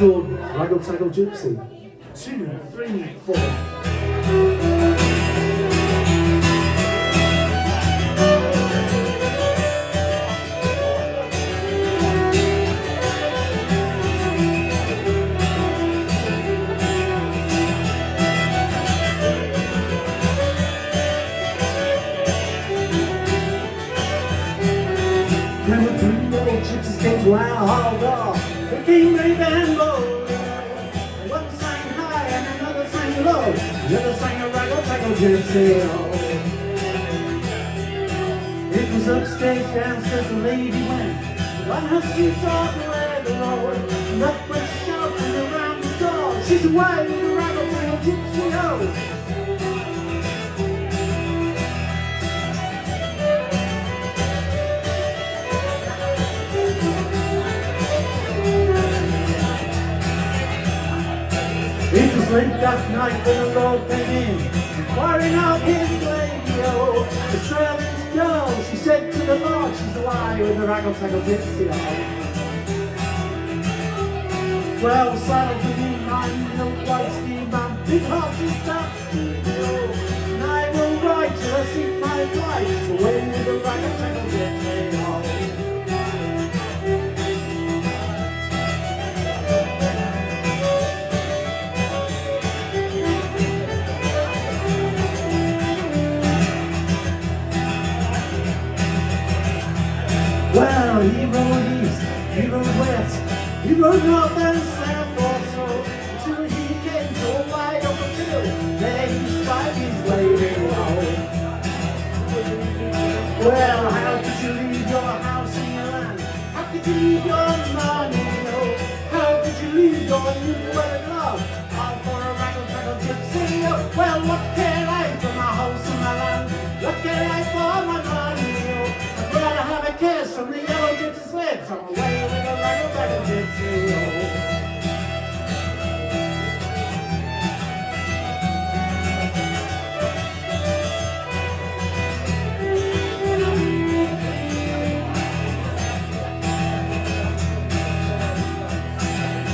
called Raggle, Taggle, Gypsy. 2, 3, 4. There were 3 old gypsies came to our hall. The king, brave and bold. One sang high and another sang low. The other sang a Raggle, Taggle, Gypsy. Oh. It was upstairs, downstairs the lady went. On her seat off the Raggle, and up went shouting around the door. She's away with the Raggle, Taggle, Gypsy. Oh. It was late that night when the Lord came in, inquiring out his lady, oh. The servant's girl, she said to the Lord, she's away with the Raggle, Taggle, Gypsy, oh. Well, saddled for me, my milk white steam, and big horses stopped to go. And I will ride till I see my wife, away with the Raggle, Taggle, Gypsy, oh. Well, he rode east, he rode west, he rode north and south also, until he came to a wide open field. There he spied his lady home. Well, how could you leave your house and your land? How could you leave your money, oh? How could you leave your new-wedded love? All for a Raggle, Taggle, Gypsy, oh. Well, what care I for my house and my land? What care I for my money, oh? I'd rather have a kiss from the yellow gypsy's lips. I'm away with a Raggle, Taggle, Gypsy, oh.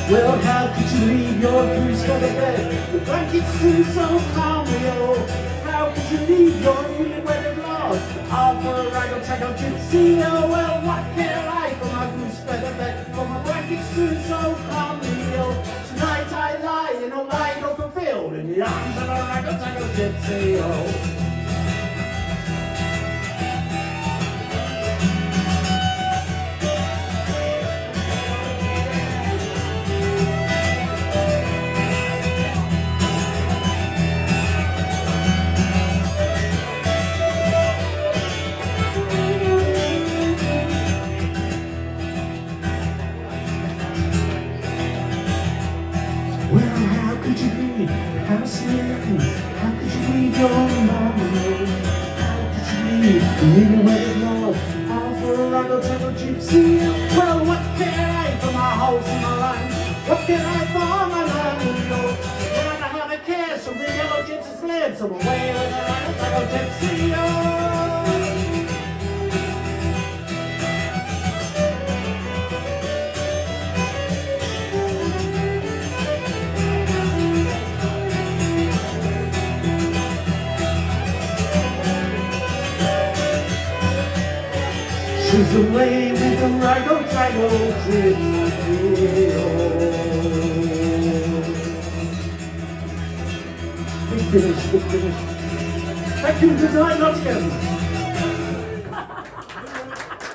Well, how could you leave your goose for the bed? The blankets too so calmly, oh. How could you leave your newly wedded lord? All for a Raggle, Taggle, Gypsy, oh. Well, what care I for my goose feather bed? For my blankets too so calmly, oh. Tonight I lie in a wide open field in the arms of a Raggle, Taggle, Gypsy, oh. Well, how could you leave the house and everything? How could you leave your mama? How could you leave the newly-wedded lord? All for a Raggle, Taggle, Gypsy. Well, what care I for my house and my land? What care I for my land? I'd rather have a kiss from the yellow gypsy's lips. I'm away with a Raggle, Taggle, Gypsy, oh. She's away with the Raggle, Taggle, Gypsy, oh. Big finish, big finish. Thank you, good night, Nottingham.